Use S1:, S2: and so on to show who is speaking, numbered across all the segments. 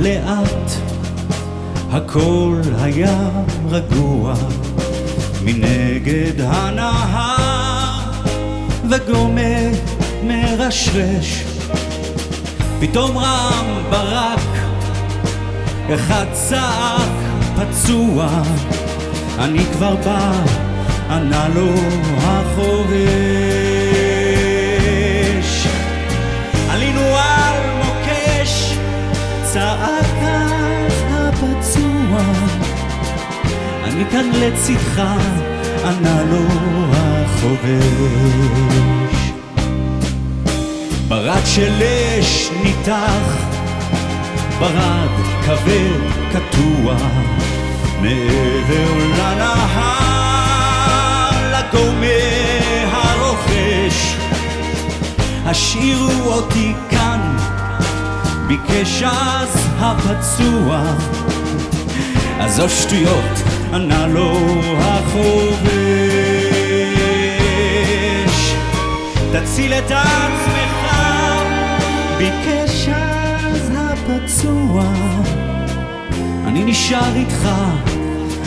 S1: לאט, הכל היה רגוע מנגד הנהר, וגומא מרשרש, פתאום רם ברק, אחד צעק פצוע, אני כבר בא, ענה לו החובש. עלינו על מוקש, צעק אז הפצוע, אני כאן לצדך, ענה לו החובש. ברד של אש ניתח, ברד כבד קטוע, מעבר לנהר, לגומא הרוכש. השאירו אותי כאן, ביקש אז הפצוע, עזוב שטויות, ענה לו החובש. תציל את עצמך, ביקש אז הפצוע, אני נשאר איתך,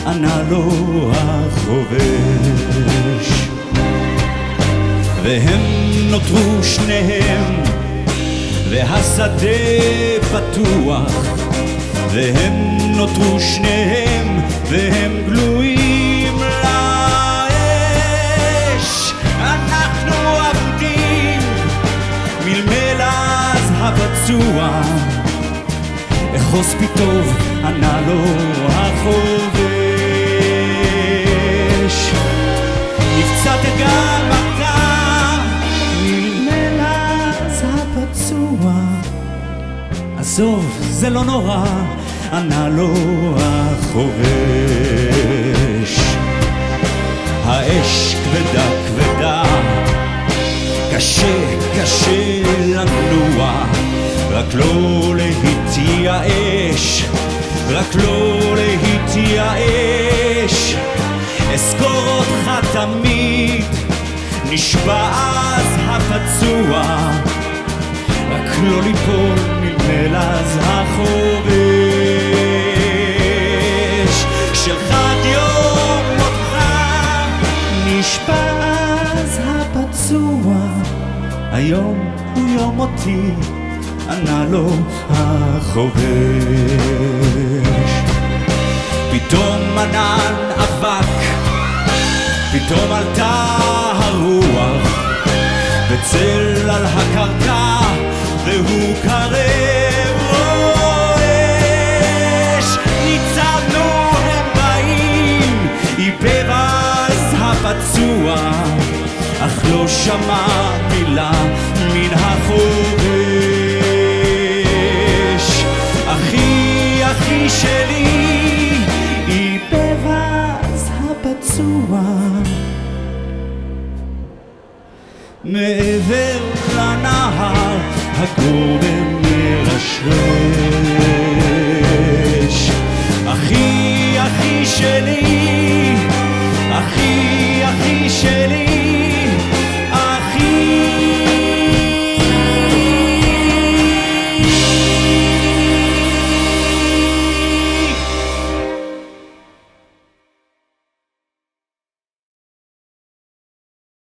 S1: ענה לו החובש. והם נותרו שניהם, והשדה פתוח, והם נותרו שניהם, והם גלויים לאש. אנחנו עבדים, מלמל אז הפצוע, אחוז פתאום, ענה לו החובש. נפצעת גם אתה, מלמל אז הפצוע, עזוב, זה לא נורא, ענה לו החובש. האש כבדה כבדה, קשה קשה לנוע, רק לא להתייאש, רק לא להתייאש. אזכור אותך תמיד, נשבע אז הפצוע, רק לא ליפול, נלמל אז החובש. שלך עד יום מותך, נשבע אז הפצוע, היום הוא יום מותי, ענה לו החובש. פתאום ענן אבק, פתאום עלתה הרוח, וצל על הקרקע, והוא קרב רועש. ניצבנו הם באים, איבב אז הפצוע, אך לא שמע מילה מן החובש. אחי, אחי שלי, איבב אז הפצוע, מעבר לנהר, הגורם מרשרש.